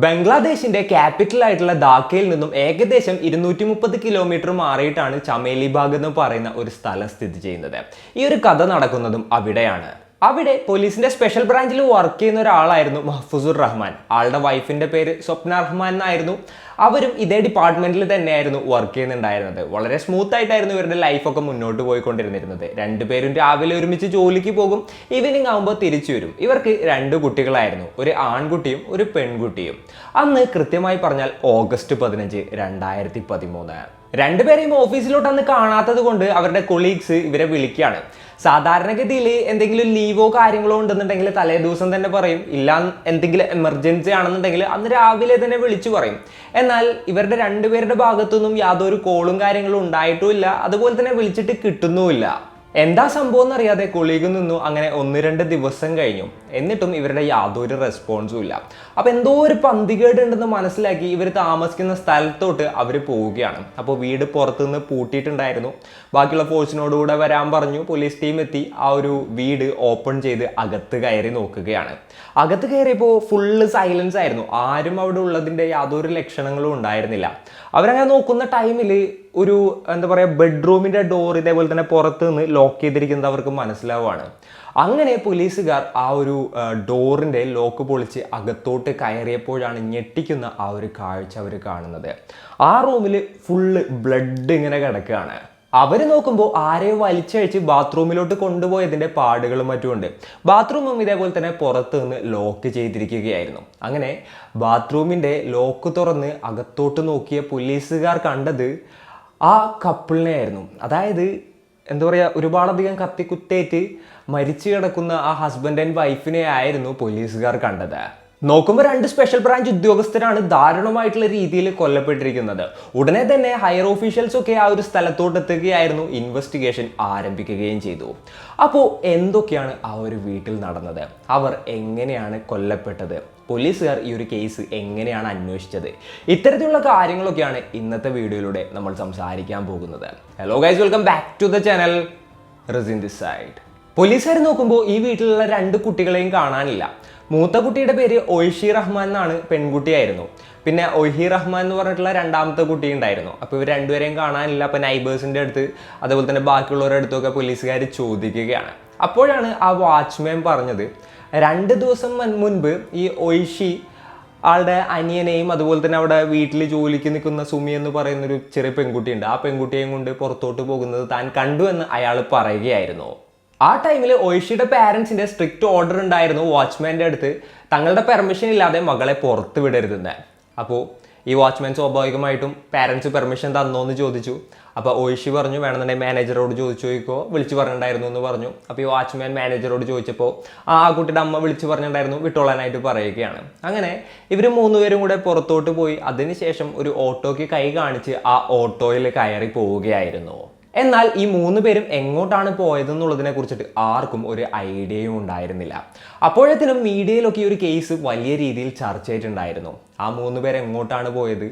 ബംഗ്ലാദേശിന്റെ capital ആയിട്ടുള്ള ധാക്കയിൽ നിന്നും ഏകദേശം 230 കിലോമീറ്റർ മാറിയിട്ടാണ് ചമേലി ബാഗ് എന്ന് പറയുന്ന ഒരു സ്ഥലം സ്ഥിതി ചെയ്യുന്നത്. ഈ ഒരു കഥ നടക്കുന്നതും അവിടെയാണ്. അവിടെ പോലീസിന്റെ സ്പെഷ്യൽ ബ്രാഞ്ചിൽ വർക്ക് ചെയ്യുന്ന ഒരാളായിരുന്നു മഹ്ഫൂസുർ റഹ്മാൻ. ആളുടെ വൈഫിന്റെ പേര് സ്വപ്ന റഹ്മാൻ എന്നായിരുന്നു. അവരും ഇതേ ഡിപ്പാർട്ട്മെന്റിൽ തന്നെയായിരുന്നു വർക്ക് ചെയ്യുന്നുണ്ടായിരുന്നത്. വളരെ സ്മൂത്ത് ആയിട്ടായിരുന്നു ഇവരുടെ ലൈഫൊക്കെ മുന്നോട്ട് പോയിക്കൊണ്ടിരുന്നിരുന്നത്. രണ്ടുപേരും രാവിലെ ഒരുമിച്ച് ജോലിക്ക് പോകും, ഈവനിങ് ആകുമ്പോൾ തിരിച്ചു വരും. ഇവർക്ക് 2 കുട്ടികളായിരുന്നു, ഒരു ആൺകുട്ടിയും ഒരു പെൺകുട്ടിയും. അന്ന് കൃത്യമായി പറഞ്ഞാൽ ഓഗസ്റ്റ് 15, 2013. രണ്ടുപേരെയും ഓഫീസിലോട്ട് അന്ന് കാണാത്തത് കൊണ്ട് അവരുടെ കൊളീഗ്സ് ഇവരെ വിളിക്കുകയാണ്. സാധാരണഗതിയിൽ എന്തെങ്കിലും ലീവോ കാര്യങ്ങളോ ഉണ്ടെന്നുണ്ടെങ്കിൽ തലേ ദിവസം തന്നെ പറയും. ഇല്ല എന്തെങ്കിലും എമർജൻസി ആണെന്നുണ്ടെങ്കിൽ അന്ന് രാവിലെ തന്നെ വിളിച്ചു പറയും. എന്നാൽ ഇവരുടെ രണ്ടുപേരുടെ ഭാഗത്തുനിന്നും യാതൊരു കോളും കാര്യങ്ങളും ഉണ്ടായിട്ടുമില്ല. അതുപോലെ തന്നെ വിളിച്ചിട്ട് കിട്ടുന്നുമില്ല. എന്താ സംഭവം എന്നറിയാതെ കൊളീഗ് നിന്നു. അങ്ങനെ 1-2 ദിവസം കഴിഞ്ഞു. എന്നിട്ടും ഇവരുടെ യാതൊരു റെസ്പോൺസും ഇല്ല. അപ്പൊ എന്തോ ഒരു പന്തികേട് ഉണ്ടെന്ന് മനസ്സിലാക്കി ഇവർ താമസിക്കുന്ന സ്ഥലത്തോട്ട് അവർ പോവുകയാണ്. അപ്പോൾ വീട് പുറത്തുനിന്ന് പൂട്ടിയിട്ടുണ്ടായിരുന്നു. ബാക്കിയുള്ള ഫോഴ്സിനോടുകൂടെ വരാൻ പറഞ്ഞു. പോലീസ് ടീം എത്തി ആ ഒരു വീട് ഓപ്പൺ ചെയ്ത് അകത്ത് കയറി നോക്കുകയാണ്. അകത്ത് കയറിയപ്പോൾ ഫുള്ള് സൈലൻസ് ആയിരുന്നു. ആരും അവിടെ ഉള്ളതിൻ്റെ യാതൊരു ലക്ഷണങ്ങളും ഉണ്ടായിരുന്നില്ല. അവരങ്ങനെ നോക്കുന്ന ടൈമിൽ ഒരു എന്താ പറയുക, ബെഡ്റൂമിൻ്റെ ഡോർ ഇതേപോലെ തന്നെ പുറത്ത് നിന്ന് ലോക്ക് ചെയ്തിരിക്കുന്നത് അവർക്ക് മനസ്സിലാവുകയാണ്. അങ്ങനെ പോലീസുകാർ ആ ഒരു ഡോറിൻ്റെ ലോക്ക് പൊളിച്ച് അകത്തോട്ട് കയറിയപ്പോഴാണ് ഞെട്ടിക്കുന്ന ആ ഒരു കാഴ്ച അവർ കാണുന്നത്. ആ റൂമിൽ ഫുള്ള് ബ്ലഡ് ഇങ്ങനെ കിടക്കുകയാണ്. അവർ നോക്കുമ്പോൾ ആരെയോ വലിച്ചഴിച്ച് ബാത്റൂമിലോട്ട് കൊണ്ടുപോയതിൻ്റെ പാടുകളും മറ്റുമുണ്ട്. ബാത്റൂമും ഇതേപോലെ തന്നെ പുറത്ത് നിന്ന് ലോക്ക് ചെയ്തിരിക്കുകയായിരുന്നു. അങ്ങനെ ബാത്റൂമിൻ്റെ ലോക്ക് തുറന്ന് അകത്തോട്ട് നോക്കിയ പോലീസുകാർ കണ്ടത് ആ കപ്പിളിനെ ആയിരുന്നു. അതായത് എന്താ പറയുക, ഒരുപാടധികം കത്തിക്കുത്തേറ്റ് മരിച്ചു കിടക്കുന്ന ആ ഹസ്ബൻഡ് ആൻഡ് വൈഫിനെ ആയിരുന്നു പോലീസുകാർ കണ്ടത്. നോക്കുമ്പോൾ 2 സ്പെഷ്യൽ ബ്രാഞ്ച് ഉദ്യോഗസ്ഥരാണ് ദാരുണമായിട്ടുള്ള രീതിയിൽ കൊല്ലപ്പെട്ടിരിക്കുന്നത്. ഉടനെ തന്നെ ഹയർ ഓഫീഷ്യൽസ് ഒക്കെ ആ ഒരു സ്ഥലത്തോട്ട് എത്തുകയായിരുന്നു. ഇൻവെസ്റ്റിഗേഷൻ ആരംഭിക്കുകയും ചെയ്തു. അപ്പോൾ എന്തൊക്കെയാണ് ആ ഒരു വീട്ടിൽ നടന്നത്? അവർ എങ്ങനെയാണ് കൊല്ലപ്പെട്ടത്? പോലീസുകാർ ഈ ഒരു കേസ് എങ്ങനെയാണ് അന്വേഷിച്ചത്? ഇത്തരത്തിലുള്ള കാര്യങ്ങളൊക്കെയാണ് ഇന്നത്തെ വീഡിയോയിലൂടെ നമ്മൾ സംസാരിക്കാൻ പോകുന്നത്. Hello guys, welcome back to the channel. Risin this side. പോലീസുകാർ നോക്കുമ്പോൾ ഈ വീട്ടിലുള്ള 2 കുട്ടികളെയും കാണാനില്ല. മൂത്ത കുട്ടിയുടെ പേര് ഒയ്ഷി റഹ്മാൻ എന്നാണ്, പെൺകുട്ടിയായിരുന്നു. പിന്നെ ഒയ്ഹി റഹ്മാൻ എന്ന് പറഞ്ഞിട്ടുള്ള 2ാമത്തെ കുട്ടി ഉണ്ടായിരുന്നു. അപ്പോൾ ഇവർ രണ്ടുപേരെയും കാണാനില്ല. അപ്പോൾ നൈബേഴ്സിൻ്റെ അടുത്ത് അതുപോലെ തന്നെ ബാക്കിയുള്ളവരുടെ അടുത്തൊക്കെ പോലീസുകാർ ചോദിക്കുകയാണ്. അപ്പോഴാണ് ആ വാച്ച്മാൻ പറഞ്ഞത്, 2 ദിവസം മുൻപ് ഈ ഒയ്ഷി ആളുടെ അനിയനെയും അതുപോലെ തന്നെ അവിടെ വീട്ടിൽ ജോലിക്ക് നിൽക്കുന്ന സുമി എന്ന് പറയുന്നൊരു ചെറിയ പെൺകുട്ടിയുണ്ട്, ആ പെൺകുട്ടിയെയും കൊണ്ട് പുറത്തോട്ട് പോകുന്നത് താൻ കണ്ടു എന്ന് അയാൾ പറയുകയായിരുന്നു. ആ ടൈമിൽ ഒയ്ഷിയുടെ പാരൻസിൻ്റെ സ്ട്രിക്റ്റ് ഓർഡർ ഉണ്ടായിരുന്നു വാച്ച്മാൻ്റെ അടുത്ത്, തങ്ങളുടെ പെർമിഷൻ ഇല്ലാതെ മകളെ പുറത്ത് വിടരുതെന്ന്. അപ്പോൾ ഈ വാച്ച്മാൻ സ്വാഭാവികമായിട്ടും പാരൻസ് പെർമിഷൻ തന്നോ എന്ന് ചോദിച്ചു. അപ്പോൾ ഒയ്ഷി പറഞ്ഞു, വേണമെന്നുണ്ടെങ്കിൽ മാനേജറോട് ചോദിച്ചു നോക്കോ, വിളിച്ചു പറഞ്ഞിട്ടുണ്ടായിരുന്നു എന്ന് പറഞ്ഞു. അപ്പോൾ ഈ വാച്ച്മാൻ മാനേജറോട് ചോദിച്ചപ്പോൾ ആ കുട്ടിയുടെ അമ്മ വിളിച്ചു പറഞ്ഞിട്ടുണ്ടായിരുന്നു, വിട്ടോളാനായിട്ട് പറയുകയാണ്. അങ്ങനെ ഇവർ 3 പേരും കൂടെ പുറത്തോട്ട് പോയി. അതിനുശേഷം ഒരു ഓട്ടോയ്ക്ക് കൈ കാണിച്ച് ആ ഓട്ടോയിൽ കയറി പോവുകയായിരുന്നു. എന്നാൽ ഈ 3 പേരും എങ്ങോട്ടാണ് പോയതെന്നുള്ളതിനെ കുറിച്ചിട്ട് ആർക്കും ഒരു ഐഡിയയും ഉണ്ടായിരുന്നില്ല. അപ്പോഴത്തേനും മീഡിയയിലൊക്കെ ഈ ഒരു കേസ് വലിയ രീതിയിൽ ചർച്ചയായിട്ടുണ്ടായിരുന്നു. ആ 3 പേരെ എങ്ങോട്ടാണ് പോയത്,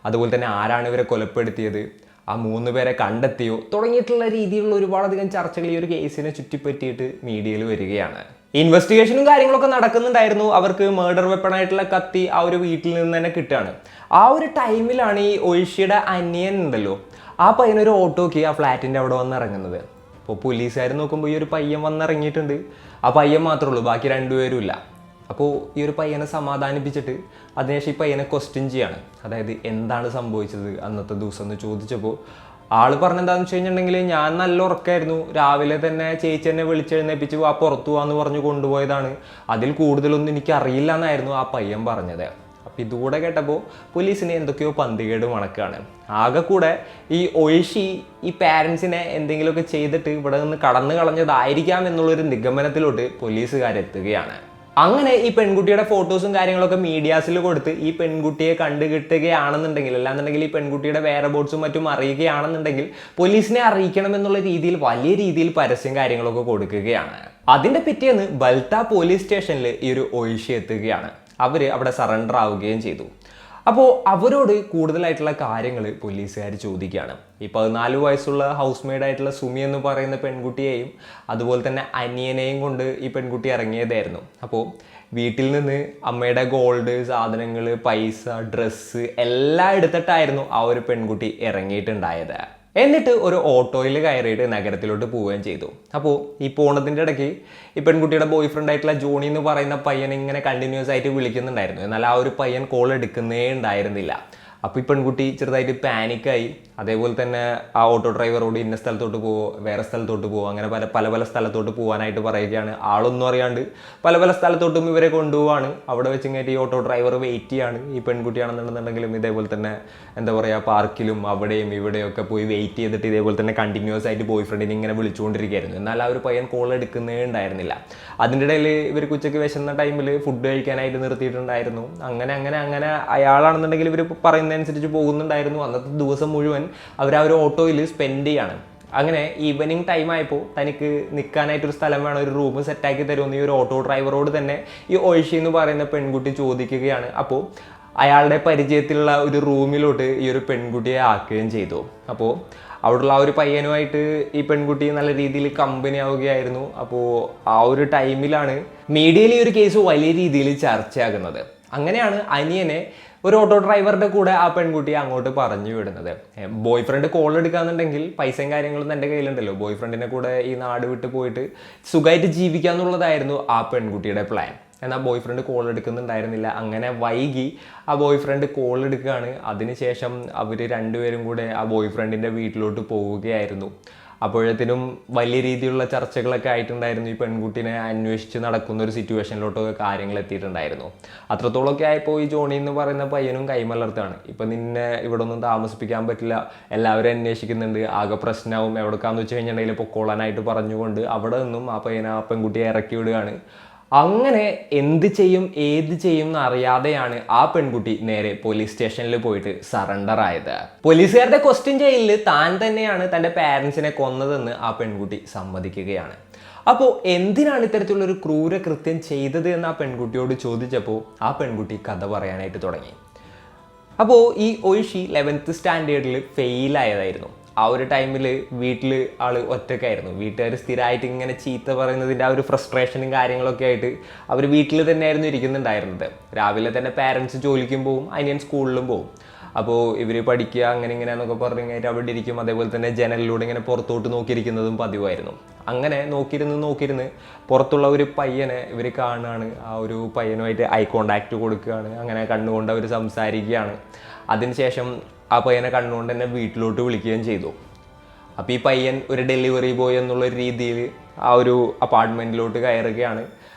അതുപോലെ തന്നെ ആരാണ് ഇവരെ കൊലപ്പെടുത്തിയത്, ആ 3 പേരെ കണ്ടെത്തിയോ തുടങ്ങിയിട്ടുള്ള രീതിയിലുള്ള ഒരുപാടധികം ചർച്ചകൾ ഈ ഒരു കേസിനെ ചുറ്റിപ്പറ്റിയിട്ട് മീഡിയയിൽ വരികയാണ്. ഇൻവെസ്റ്റിഗേഷനും കാര്യങ്ങളൊക്കെ നടക്കുന്നുണ്ടായിരുന്നു. അവർക്ക് മേർഡർ വെപ്പണായിട്ടുള്ള കത്തി ആ ഒരു വീട്ടിൽ നിന്ന് തന്നെ കിട്ടുകയാണ്. ആ ഒരു ടൈമിലാണ് ഈ ഒയ്ഷിയുടെ അനിയൻ ഉണ്ടല്ലോ, ആ പയ്യനൊരു ഓട്ടോയ്ക്ക് ആ ഫ്ലാറ്റിൻ്റെ അവിടെ വന്ന് ഇറങ്ങുന്നത്. അപ്പോൾ പോലീസുകാർ നോക്കുമ്പോൾ ഈ ഒരു പയ്യൻ വന്നിറങ്ങിയിട്ടുണ്ട്. ആ പയ്യൻ മാത്രമേ ഉള്ളൂ, ബാക്കി 2 പേരും ഇല്ല. അപ്പോൾ ഈ ഒരു പയ്യനെ സമാധാനിപ്പിച്ചിട്ട് അതിനുശേഷം ഈ പയ്യനെ ക്വസ്റ്റ്യൻ ചെയ്യാണ്. അതായത് എന്താണ് സംഭവിച്ചത് അന്നത്തെ ദിവസം എന്ന് ചോദിച്ചപ്പോൾ ആൾ പറഞ്ഞെന്താണെന്ന് വെച്ച് കഴിഞ്ഞിട്ടുണ്ടെങ്കിൽ, ഞാൻ നല്ല ഉറക്കമായിരുന്നു, രാവിലെ തന്നെ ചേച്ചി എന്നെ വിളിച്ചെഴുന്നേപ്പിച്ച് ആ പുറത്തു പോകാമെന്ന് പറഞ്ഞ് കൊണ്ടുപോയതാണ്, അതിൽ കൂടുതലൊന്നും എനിക്ക് അറിയില്ല എന്നായിരുന്നു ആ പയ്യൻ പറഞ്ഞത്. അപ്പം ഇതുകൂടെ കേട്ടപ്പോൾ പോലീസിന് എന്തൊക്കെയോ പന്തികേട് മണക്കാണ്. ആകെ കൂടെ ഈ ഒയ്ഷി ഈ പാരൻസിനെ എന്തെങ്കിലുമൊക്കെ ചെയ്തിട്ട് ഇവിടെ നിന്ന് കടന്നു കളഞ്ഞതായിരിക്കാം എന്നുള്ളൊരു നിഗമനത്തിലോട്ട് പോലീസുകാരെത്തുകയാണ്. അങ്ങനെ ഈ പെൺകുട്ടിയുടെ ഫോട്ടോസും കാര്യങ്ങളൊക്കെ മീഡിയാസിൽ കൊടുത്ത് ഈ പെൺകുട്ടിയെ കണ്ടു കിട്ടുകയാണെന്നുണ്ടെങ്കിൽ, അല്ലാന്നുണ്ടെങ്കിൽ ഈ പെൺകുട്ടിയുടെ വേറെ ബോർഡ്സും മറ്റും അറിയുകയാണെന്നുണ്ടെങ്കിൽ പോലീസിനെ അറിയിക്കണം എന്നുള്ള രീതിയിൽ വലിയ രീതിയിൽ പരസ്യം കാര്യങ്ങളൊക്കെ കൊടുക്കുകയാണ്. അതിൻ്റെ പിറ്റേന്ന് ബൽത്ത പോലീസ് സ്റ്റേഷനിൽ ഈ ഒരു ഒയ്ഷി എത്തുകയാണ്. അവർ അവിടെ സറണ്ടർ ആവുകയും ചെയ്തു. അപ്പോൾ അവരോട് കൂടുതലായിട്ടുള്ള കാര്യങ്ങൾ പോലീസുകാർ ചോദിക്കുകയാണ്. ഈ 14 വയസ്സുള്ള ഹൗസ് മെയ്ഡായിട്ടുള്ള സുമി എന്ന് പറയുന്ന പെൺകുട്ടിയെയും അതുപോലെ തന്നെ അനിയനെയും കൊണ്ട് ഈ പെൺകുട്ടി ഇറങ്ങിയതായിരുന്നു. അപ്പോൾ വീട്ടിൽ നിന്ന് അമ്മയുടെ ഗോൾഡ് സാധനങ്ങൾ, പൈസ, ഡ്രസ്സ് എല്ലാം എടുത്തിട്ടായിരുന്നു ആ ഒരു പെൺകുട്ടി ഇറങ്ങിയിട്ടുണ്ടായത്. എന്നിട്ട് ഒരു ഓട്ടോയിൽ കയറിയിട്ട് നഗരത്തിലോട്ട് പോവുകയും ചെയ്തു. അപ്പോൾ ഈ പോണതിൻ്റെ ഇടയ്ക്ക് ഈ പെൺകുട്ടിയുടെ ബോയ് ഫ്രണ്ട് ആയിട്ടുള്ള ജോണി എന്ന് പറയുന്ന പയ്യൻ ഇങ്ങനെ കണ്ടിന്യൂസ് ആയിട്ട് വിളിക്കുന്നുണ്ടായിരുന്നു. എന്നാൽ ആ ഒരു പയ്യൻ കോൾ എടുക്കുന്നേ ഉണ്ടായിരുന്നില്ല. അപ്പോൾ ഈ പെൺകുട്ടി ചെറുതായിട്ട് പാനിക്കായി. അതേപോലെ തന്നെ ആ ഓട്ടോ ഡ്രൈവറോട് ഇന്ന സ്ഥലത്തോട്ട് പോവോ, വേറെ സ്ഥലത്തോട്ട് പോവോ, അങ്ങനെ പല സ്ഥലത്തോട്ട് പോകാനായിട്ട് പറയുകയാണ്. ആളൊന്നും അറിയാണ്ട് പല സ്ഥലത്തോട്ടും ഇവരെ കൊണ്ടുപോവാണ്. അവിടെ വെച്ച് കഴിഞ്ഞിട്ട് ഈ ഓട്ടോ ഡ്രൈവർ വെയിറ്റ് ചെയ്യാണ്. ഈ പെൺകുട്ടിയാണെന്നുണ്ടെങ്കിലും ഇതേപോലെ തന്നെ എന്താ പറയുക, പാർക്കിലും അവിടെയും ഇവിടെയൊക്കെ പോയി വെയിറ്റ് ചെയ്തിട്ട് ഇതേപോലെ തന്നെ കണ്ടിന്യൂസ് ആയിട്ട് ബോയ് ഫ്രണ്ടിനെ ഇങ്ങനെ വിളിച്ചുകൊണ്ടിരിക്കുകയായിരുന്നു. എന്നാൽ ആ ഒരു പയ്യൻ കോൾ എടുക്കുന്നേ ഉണ്ടായിരുന്നില്ല. അതിൻ്റെ ഇടയിൽ ഇവർക്ക് ഉച്ചയ്ക്ക് വിശന്ന ടൈമിൽ ഫുഡ് കഴിക്കാനായിട്ട് നിർത്തിയിട്ടുണ്ടായിരുന്നു. അങ്ങനെ അയാളാണെന്നുണ്ടെങ്കിൽ ഇവർ പറയുന്നതനുസരിച്ച് പോകുന്നുണ്ടായിരുന്നു. അന്നത്തെ ദിവസം മുഴുവൻ അവർ ആ ഒരു ഓട്ടോയിൽ സ്പെൻഡ് ചെയ്യാണ്. അങ്ങനെ ഈവനിങ് ടൈം ആയപ്പോൾ തനിക്ക് നിൽക്കാനായിട്ടൊരു സ്ഥലം വേണം, ഒരു റൂം സെറ്റാക്കി തരുമെന്ന് ഈ ഒരു ഓട്ടോ ഡ്രൈവറോട് തന്നെ ഈ ഒയ്ഷി എന്ന് പറയുന്ന പെൺകുട്ടി ചോദിക്കുകയാണ്. അപ്പോൾ അയാളുടെ പരിചയത്തിലുള്ള ഒരു റൂമിലോട്ട് ഈ ഒരു പെൺകുട്ടിയെ ആക്കുകയും ചെയ്തു. അപ്പോൾ അവിടെയുള്ള ആ ഒരു പയ്യനുമായിട്ട് ഈ പെൺകുട്ടി നല്ല രീതിയിൽ കമ്പനി ആവുകയായിരുന്നു. അപ്പോൾ ആ ഒരു ടൈമിലാണ് മീഡിയയിൽ ഈ ഒരു കേസ് വലിയ രീതിയിൽ ചർച്ചയാകുന്നത്. അങ്ങനെയാണ് അനിയനെ ഒരു ഓട്ടോ ഡ്രൈവറുടെ കൂടെ ആ പെൺകുട്ടിയെ അങ്ങോട്ട് പറഞ്ഞു വിടുന്നത്. ബോയ് ഫ്രണ്ട് കോൾ എടുക്കാന്നുണ്ടെങ്കിൽ പൈസയും കാര്യങ്ങളും എൻ്റെ കയ്യിലുണ്ടല്ലോ, ബോയ് ഫ്രണ്ടിനെ കൂടെ ഈ നാട് വിട്ട് പോയിട്ട് സുഖമായിട്ട് ജീവിക്കുക എന്നുള്ളതായിരുന്നു ആ പെൺകുട്ടിയുടെ പ്ലാൻ. എന്നാൽ ബോയ് ഫ്രണ്ട് കോൾ എടുക്കുന്നുണ്ടായിരുന്നില്ല. അങ്ങനെ വൈകി ആ ബോയ് ഫ്രണ്ട് കോൾ എടുക്കുകയാണ്. അതിനുശേഷം അവർ രണ്ടുപേരും കൂടെ ആ ബോയ് ഫ്രണ്ടിൻ്റെ വീട്ടിലോട്ട് പോവുകയായിരുന്നു. അപ്പോഴത്തേനും വലിയ രീതിയിലുള്ള ചർച്ചകളൊക്കെ ആയിട്ടുണ്ടായിരുന്നു. ഈ പെൺകുട്ടിനെ അന്വേഷിച്ച് നടക്കുന്ന ഒരു സിറ്റുവേഷനിലോട്ടൊക്കെ കാര്യങ്ങൾ എത്തിയിട്ടുണ്ടായിരുന്നു. അത്രത്തോളമൊക്കെ ആയപ്പോൾ ഈ ജോണി എന്ന് പറയുന്ന പയ്യനും കൈമലർത്താണ്. ഇപ്പം നിന്നെ ഇവിടെ ഒന്നും താമസിപ്പിക്കാൻ പറ്റില്ല, എല്ലാവരും അന്വേഷിക്കുന്നുണ്ട്, ആകെ പ്രശ്നമാവും, എവിടെക്കാന്ന് വെച്ച് കഴിഞ്ഞിട്ടുണ്ടെങ്കിൽ പൊക്കോളാനായിട്ട് പറഞ്ഞുകൊണ്ട് അവിടെ നിന്നും ആ പയ്യനെ ആ പെൺകുട്ടിയെ ഇറക്കി വിടുകയാണ്. അങ്ങനെ എന്ത് ചെയ്യും ഏത് ചെയ്യും എന്നറിയാതെയാണ് ആ പെൺകുട്ടി നേരെ പോലീസ് സ്റ്റേഷനിൽ പോയിട്ട് സറണ്ടർ ആയത്. പോലീസുകാരുടെ ക്വസ്റ്റ്യൻ ചെയ്യലിൽ താൻ തന്നെയാണ് തൻ്റെ പാരൻസിനെ കൊന്നതെന്ന് ആ പെൺകുട്ടി സമ്മതിക്കുകയാണ്. അപ്പോൾ എന്തിനാണ് ഇത്തരത്തിലുള്ളൊരു ക്രൂരകൃത്യം ചെയ്തത് എന്ന് ആ പെൺകുട്ടിയോട് ചോദിച്ചപ്പോൾ ആ പെൺകുട്ടി കഥ പറയാനായിട്ട് തുടങ്ങി. അപ്പോൾ ഈ ഒയ്ഷി 11th സ്റ്റാൻഡേർഡിൽ ഫെയിലായതായിരുന്നു. ആ ഒരു ടൈമിൽ വീട്ടിൽ ആൾ ഒറ്റയ്ക്കായിരുന്നു. വീട്ടുകാർ സ്ഥിരമായിട്ട് ഇങ്ങനെ ചീത്ത പറയുന്നതിൻ്റെ ആ ഒരു ഫ്രസ്ട്രേഷനും കാര്യങ്ങളൊക്കെ ആയിട്ട് അവർ വീട്ടിൽ തന്നെയായിരുന്നു ഇരിക്കുന്നുണ്ടായിരുന്നത്. രാവിലെ തന്നെ പാരൻസ് ജോലിക്കും പോവും, അനിയൻ സ്കൂളിലും പോവും. അപ്പോൾ ഇവർ പഠിക്കുക അങ്ങനെ ഇങ്ങനെയെന്നൊക്കെ പറഞ്ഞു കഴിഞ്ഞാൽ അവിടെ ഇരിക്കും. അതേപോലെ തന്നെ ജനലിലൂടെ ഇങ്ങനെ പുറത്തോട്ട് നോക്കിയിരിക്കുന്നതും പതിവായിരുന്നു. അങ്ങനെ നോക്കിയിരുന്ന് പുറത്തുള്ള ഒരു പയ്യനെ ഇവർ കാണുകയാണ്. ആ ഒരു പയ്യനുമായിട്ട് ഐ കോണ്ടാക്റ്റ് കൊടുക്കുകയാണ്. അങ്ങനെ കണ്ണുകൊണ്ട് അവർ സംസാരിക്കുകയാണ്. അതിനുശേഷം ആ പയ്യനെ കണ്ണുകൊണ്ട് തന്നെ വീട്ടിലോട്ട് വിളിക്കുകയും ചെയ്തു. അപ്പോൾ ഈ പയ്യൻ ഒരു ഡെലിവറി ബോയ് എന്നുള്ള രീതിയിൽ ആ ഒരു അപ്പാർട്ട്മെൻറ്റിലോട്ട് കയറുകയാണ്.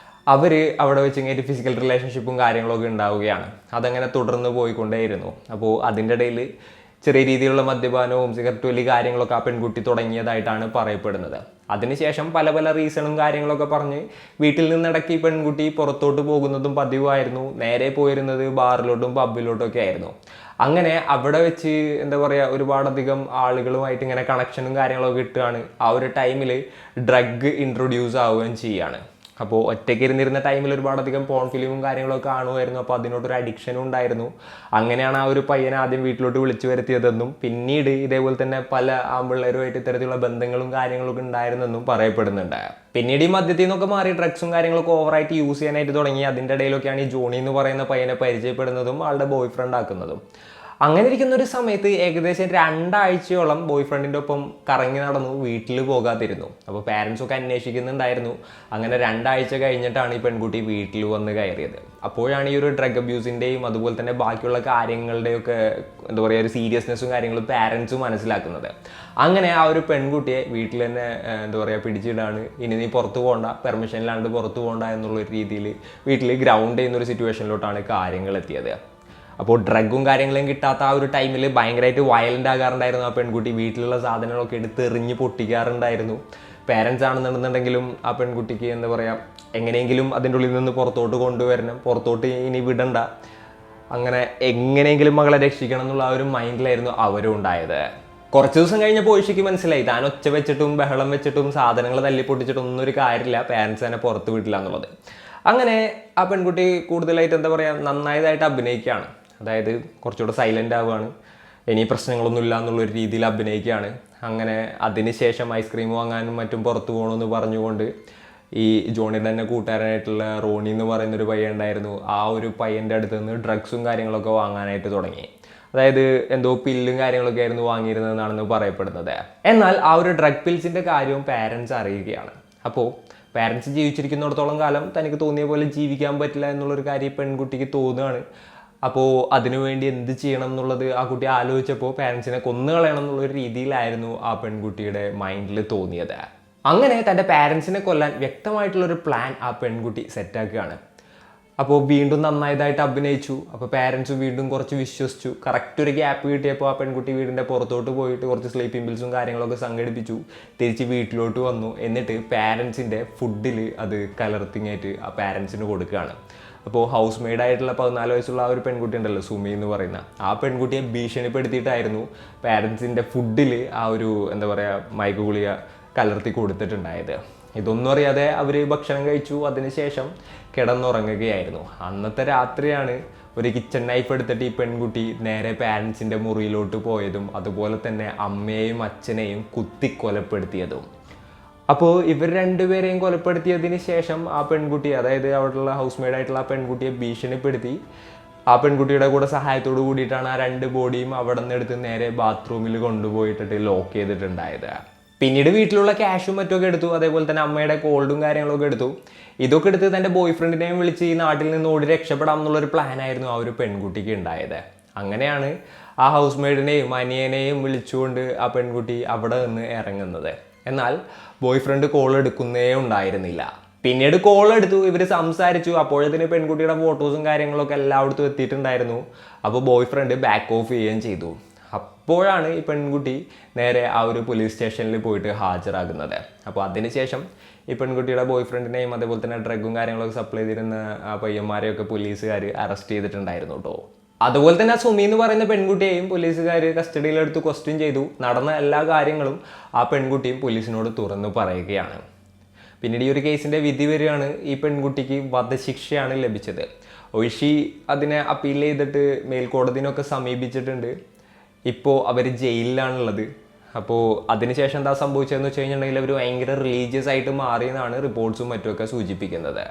അവർ അവിടെ വെച്ച് കഴിഞ്ഞിട്ട് ഫിസിക്കൽ റിലേഷൻഷിപ്പും കാര്യങ്ങളൊക്കെ ഉണ്ടാവുകയാണ്. അതങ്ങനെ തുടർന്ന് പോയിക്കൊണ്ടേയിരുന്നു. അപ്പോൾ അതിൻ്റെ ഇടയിൽ ചെറിയ രീതിയിലുള്ള മദ്യപാനവും സിഗരറ്റ് വലി കാര്യങ്ങളൊക്കെ ആ പെൺകുട്ടി തുടങ്ങിയതായിട്ടാണ് പറയപ്പെടുന്നത്. അതിനുശേഷം പല റീസണും കാര്യങ്ങളൊക്കെ പറഞ്ഞ് വീട്ടിൽ നിന്നിടയ്ക്ക് ഈ പെൺകുട്ടി പുറത്തോട്ട് പോകുന്നതും പതിവായിരുന്നു. നേരെ പോയിരുന്നത് ബാറിലോട്ടും പബ്ബിലോട്ടും ഒക്കെ ആയിരുന്നു. അങ്ങനെ അവിടെ വെച്ച് എന്താ പറയുക, ഒരുപാടധികം ആളുകളുമായിട്ട് ഇങ്ങനെ കണക്ഷനും കാര്യങ്ങളൊക്കെ കിട്ടുകയാണ്. ആ ഒരു ടൈമിൽ ഡ്രഗ് ഇൻട്രൊഡ്യൂസ് ആവുകയും ചെയ്യുകയാണ്. അപ്പോൾ ഒറ്റയ്ക്ക് ഇരുന്നിരുന്ന ടൈമിൽ ഒരുപാടധികം പോൺ ഫിലിമും കാര്യങ്ങളൊക്കെ കാണുമായിരുന്നു. അപ്പോൾ അതിനോടൊരു അഡിക്ഷനും ഉണ്ടായിരുന്നു. അങ്ങനെയാണ് ആ ഒരു പയ്യനെ ആദ്യം വീട്ടിലോട്ട് വിളിച്ചു വരുത്തിയതെന്നും പിന്നീട് ഇതേപോലെ തന്നെ പല ആൺപിള്ളേരുമായിട്ട് ഇത്തരത്തിലുള്ള ബന്ധങ്ങളും കാര്യങ്ങളൊക്കെ ഉണ്ടായിരുന്നെന്നും പറയപ്പെടുന്നുണ്ട്. പിന്നീട് ഈ മദ്യത്തിൽ നിന്നൊക്കെ മാറി ഡ്രഗ്സും കാര്യങ്ങളൊക്കെ ഓവറായിട്ട് യൂസ് ചെയ്യാനായിട്ട് തുടങ്ങി. അതിൻ്റെ ഇടയിലൊക്കെയാണ് ഈ ജോണി എന്ന് പറയുന്ന പയ്യനെ പരിചയപ്പെടുന്നതും ആളുടെ ബോയ് ഫ്രണ്ട് ആക്കുന്നതും. അങ്ങനെ ഇരിക്കുന്ന ഒരു സമയത്ത് ഏകദേശം 2 ആഴ്ചയോളം ബോയ് ഫ്രണ്ടിൻ്റെ ഒപ്പം കറങ്ങി നടന്നു, വീട്ടിൽ പോകാതിരുന്നു. അപ്പോൾ പാരൻസൊക്കെ അന്വേഷിക്കുന്നുണ്ടായിരുന്നു. അങ്ങനെ 2 ആഴ്ച കഴിഞ്ഞിട്ടാണ് ഈ പെൺകുട്ടി വീട്ടിൽ വന്ന് കയറിയത്. അപ്പോഴാണ് ഈ ഒരു ഡ്രഗ് അബ്യൂസിൻ്റെയും അതുപോലെ തന്നെ ബാക്കിയുള്ള കാര്യങ്ങളുടെയൊക്കെ എന്താ പറയുക ഒരു സീരിയസ്നെസ്സും കാര്യങ്ങളും പാരൻസും മനസ്സിലാക്കുന്നത്. അങ്ങനെ ആ ഒരു പെൺകുട്ടിയെ വീട്ടിൽ തന്നെ എന്താ പറയുക പിടിച്ചിടാണ്. ഇനി നീ പുറത്ത് പോകണ്ട, പെർമിഷൻ ഇല്ലാണ്ട് പുറത്ത് പോകണ്ട എന്നുള്ളൊരു രീതിയിൽ വീട്ടിൽ ഗ്രൗണ്ട് ചെയ്യുന്നൊരു സിറ്റുവേഷനിലോട്ടാണ് കാര്യങ്ങൾ എത്തിയത്. അപ്പോൾ ഡ്രഗും കാര്യങ്ങളും കിട്ടാത്ത ആ ഒരു ടൈമിൽ ഭയങ്കരമായിട്ട് വയലൻ്റ് ആകാറുണ്ടായിരുന്നു ആ പെൺകുട്ടി. വീട്ടിലുള്ള സാധനങ്ങളൊക്കെ എടുത്ത് എറിഞ്ഞ് പൊട്ടിക്കാറുണ്ടായിരുന്നു. പേരൻസ് ആണെന്നുണ്ടെങ്കിലും ആ പെൺകുട്ടിക്ക് എന്താ പറയുക എങ്ങനെയെങ്കിലും അതിൻ്റെ ഉള്ളിൽ നിന്ന് പുറത്തോട്ട് കൊണ്ടുവരണം, പുറത്തോട്ട് ഇനി വിടണ്ട, അങ്ങനെ എങ്ങനെയെങ്കിലും മകളെ രക്ഷിക്കണം എന്നുള്ള ആ ഒരു മൈൻഡിലായിരുന്നു അവരും ഉണ്ടായത്. കുറച്ച് ദിവസം കഴിഞ്ഞപ്പോൾ ഒയ്ഷിക്ക് മനസ്സിലായി താൻ ഒച്ച വെച്ചിട്ടും ബഹളം വെച്ചിട്ടും സാധനങ്ങൾ തല്ലിപ്പൊട്ടിച്ചിട്ടും ഒന്നും ഒരു കാര്യമില്ല, പാരൻസ് തന്നെ പുറത്ത് വിടില്ല എന്നുള്ളത്. അങ്ങനെ ആ പെൺകുട്ടി കൂടുതലായിട്ട് എന്താ പറയുക നന്നായതായിട്ട് അഭിനയിക്കുകയാണ്. അതായത് കുറച്ചുകൂടെ സൈലൻ്റ് ആവുകയാണ്, ഇനി പ്രശ്നങ്ങളൊന്നും ഇല്ല എന്നുള്ളൊരു രീതിയിൽ അഭിനയിക്കുകയാണ്. അങ്ങനെ അതിനുശേഷം ഐസ്ക്രീം വാങ്ങാനും മറ്റും പുറത്ത് പോകണമെന്ന് പറഞ്ഞുകൊണ്ട് ഈ ജോണിയുടെ തന്നെ കൂട്ടുകാരനായിട്ടുള്ള റോണി എന്ന് പറയുന്നൊരു പയ്യൻ ഉണ്ടായിരുന്നു. ആ ഒരു പയ്യൻ്റെ അടുത്ത് നിന്ന് ഡ്രഗ്സും കാര്യങ്ങളൊക്കെ വാങ്ങാനായിട്ട് തുടങ്ങി. അതായത് എന്തോ പില്ലും കാര്യങ്ങളൊക്കെ ആയിരുന്നു വാങ്ങിയിരുന്നതെന്നാണെന്ന് പറയപ്പെടുന്നത്. എന്നാൽ ആ ഒരു ഡ്രഗ് പിൽസിൻ്റെ കാര്യവും പാരൻസ് അറിയുകയാണ്. അപ്പോൾ പാരൻസ് ജീവിച്ചിരിക്കുന്നിടത്തോളം കാലം തനിക്ക് തോന്നിയ പോലെ ജീവിക്കാൻ പറ്റില്ല എന്നുള്ളൊരു കാര്യം പെൺകുട്ടിക്ക് തോന്നുകയാണ്. അപ്പോൾ അതിനുവേണ്ടി എന്ത് ചെയ്യണം എന്നുള്ളത് ആ കുട്ടി ആലോചിച്ചപ്പോൾ പാരൻസിനെ കൊന്നുകളയണം എന്നുള്ളൊരു രീതിയിലായിരുന്നു ആ പെൺകുട്ടിയുടെ മൈൻഡിൽ തോന്നിയത്. അങ്ങനെ തൻ്റെ പാരൻസിനെ കൊല്ലാൻ വ്യക്തമായിട്ടുള്ളൊരു പ്ലാൻ ആ പെൺകുട്ടി സെറ്റാക്കുകയാണ്. അപ്പോൾ വീണ്ടും നന്നായതായിട്ട് അഭിനയിച്ചു. അപ്പോൾ പാരൻസ് വീണ്ടും കുറച്ച് വിശ്വസിച്ചു. കറക്റ്റ് ഒരു ഗ്യാപ്പ് കിട്ടിയപ്പോൾ ആ പെൺകുട്ടി വീടിൻ്റെ പുറത്തോട്ട് പോയിട്ട് കുറച്ച് സ്ലീപ്പിംഗ് പിൽസും കാര്യങ്ങളൊക്കെ സംഘടിപ്പിച്ചു. തിരിച്ച് വീട്ടിലോട്ട് വന്നു. എന്നിട്ട് പാരൻസിൻ്റെ ഫുഡിൽ അത് കലർത്തിങ്ങായിട്ട് ആ പാരൻസിന് കൊടുക്കുകയാണ്. അപ്പോൾ ഹൗസ് മെയ്ഡായിട്ടുള്ള 14 വയസ്സുള്ള ആ ഒരു പെൺകുട്ടി ഉണ്ടല്ലോ, സുമി എന്ന് പറയുന്ന ആ പെൺകുട്ടിയെ ഭീഷണിപ്പെടുത്തിയിട്ടായിരുന്നു പാരൻസിൻ്റെ ഫുഡിൽ ആ ഒരു എന്താ പറയുക മയക്കുഗുളിക കലർത്തി കൊടുത്തിട്ടുണ്ടായത്. ഇതൊന്നും അറിയാതെ അവർ ഭക്ഷണം കഴിച്ചു. അതിനുശേഷം കിടന്നുറങ്ങുകയായിരുന്നു. അന്നത്തെ രാത്രിയാണ് ഒരു കിച്ചൺ നൈഫ് എടുത്തിട്ട് ഈ പെൺകുട്ടി നേരെ പാരൻസിൻ്റെ മുറിയിലോട്ട് പോയതും അതുപോലെ തന്നെ അമ്മയെയും അച്ഛനെയും കുത്തി കൊലപ്പെടുത്തിയതും. അപ്പോൾ ഇവർ രണ്ടുപേരെയും കൊലപ്പെടുത്തിയതിന് ശേഷം ആ പെൺകുട്ടി, അതായത് അവിടെയുള്ള ഹൗസ് മെയ്ഡായിട്ടുള്ള ആ പെൺകുട്ടിയെ ഭീഷണിപ്പെടുത്തി ആ പെൺകുട്ടിയുടെ കൂടെ സഹായത്തോട് കൂടിയിട്ടാണ് ആ 2 ബോഡിയും അവിടെ നിന്ന് എടുത്ത് നേരെ ബാത്റൂമിൽ കൊണ്ടുപോയിട്ടിട്ട് ലോക്ക് ചെയ്തിട്ടുണ്ടായത്. പിന്നീട് വീട്ടിലുള്ള ക്യാഷും മറ്റുമൊക്കെ എടുത്തു. അതേപോലെ തന്നെ അമ്മയുടെ ഗോൾഡും കാര്യങ്ങളൊക്കെ എടുത്തു. ഇതൊക്കെ എടുത്ത് തൻ്റെ ബോയ് ഫ്രണ്ടിനെയും വിളിച്ച് ഈ നാട്ടിൽ നിന്ന് ഓടി രക്ഷപ്പെടാം എന്നുള്ളൊരു പ്ലാനായിരുന്നു ആ ഒരു പെൺകുട്ടിക്ക് ഉണ്ടായത്. അങ്ങനെയാണ് ആ ഹൗസ് മെയ്ഡിനെയും അനിയനെയും വിളിച്ചുകൊണ്ട് ആ പെൺകുട്ടി അവിടെ നിന്ന് ഇറങ്ങുന്നത്. എന്നാൽ ബോയ് ഫ്രണ്ട് കോൾ എടുക്കുന്നേ ഉണ്ടായിരുന്നില്ല. പിന്നീട് കോൾ എടുത്തു, ഇവർ സംസാരിച്ചു. അപ്പോഴത്തേന് പെൺകുട്ടിയുടെ ഫോട്ടോസും കാര്യങ്ങളൊക്കെ എല്ലായിടത്തും എത്തിയിട്ടുണ്ടായിരുന്നു. അപ്പോൾ ബോയ് ഫ്രണ്ട് ബാക്ക് ഓഫ് ചെയ്യുകയും ചെയ്തു. അപ്പോഴാണ് ഈ പെൺകുട്ടി നേരെ ആ ഒരു പോലീസ് സ്റ്റേഷനിൽ പോയിട്ട് ഹാജരാകുന്നത്. അപ്പോൾ അതിനുശേഷം ഈ പെൺകുട്ടിയുടെ ബോയ് ഫ്രണ്ടിനെയും അതേപോലെ തന്നെ ഡ്രഗും കാര്യങ്ങളൊക്കെ സപ്ലൈ ചെയ്തിരുന്ന ആ പയ്യന്മാരെയൊക്കെ പോലീസുകാർ അറസ്റ്റ് ചെയ്തിട്ടുണ്ടായിരുന്നു കേട്ടോ. അതുപോലെ തന്നെ സുമി എന്ന് പറയുന്ന പെൺകുട്ടിയെയും പോലീസുകാർ കസ്റ്റഡിയിലെടുത്ത് ക്വസ്റ്റ്യൻ ചെയ്തു. നടന്ന എല്ലാ കാര്യങ്ങളും ആ പെൺകുട്ടിയും പോലീസിനോട് തുറന്നു പറയുകയാണ്. പിന്നീട് ഈ ഒരു കേസിൻ്റെ വിധി വരികയാണ്. ഈ പെൺകുട്ടിക്ക് വധശിക്ഷയാണ് ലഭിച്ചത്. ഒഴിഷി അതിനെ അപ്പീൽ ചെയ്തിട്ട് മേൽക്കോടതിനൊക്കെ സമീപിച്ചിട്ടുണ്ട്. ഇപ്പോൾ അവർ ജയിലിലാണുള്ളത്. അപ്പോൾ അതിനുശേഷം എന്താ സംഭവിച്ചതെന്ന് വെച്ച് കഴിഞ്ഞിട്ടുണ്ടെങ്കിൽ അവർ ഭയങ്കര റിലീജിയസ് ആയിട്ട് മാറിയെന്നാണ് റിപ്പോർട്ട്സും മറ്റുമൊക്കെ സൂചിപ്പിക്കുന്നത്.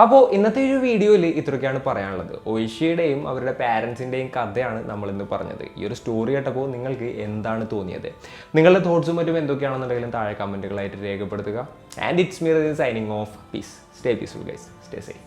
അപ്പോൾ ഇന്നത്തെ ഒരു വീഡിയോയിൽ ഇത്രയൊക്കെയാണ് പറയാനുള്ളത്. ഒയിഷിയുടെയും അവരുടെ പാരൻസിൻ്റെയും കഥയാണ് നമ്മളിന്ന് പറഞ്ഞത്. ഈ ഒരു സ്റ്റോറി കേട്ടപ്പോൾ നിങ്ങൾക്ക് എന്താണ് തോന്നിയത്? നിങ്ങളുടെ തോട്ട്സും മറ്റും എന്തൊക്കെയാണെന്നുണ്ടെങ്കിലും താഴെ കമൻറ്റുകളായിട്ട് രേഖപ്പെടുത്തുക. And it's me signing off. Peace. Stay peaceful guys. Stay safe.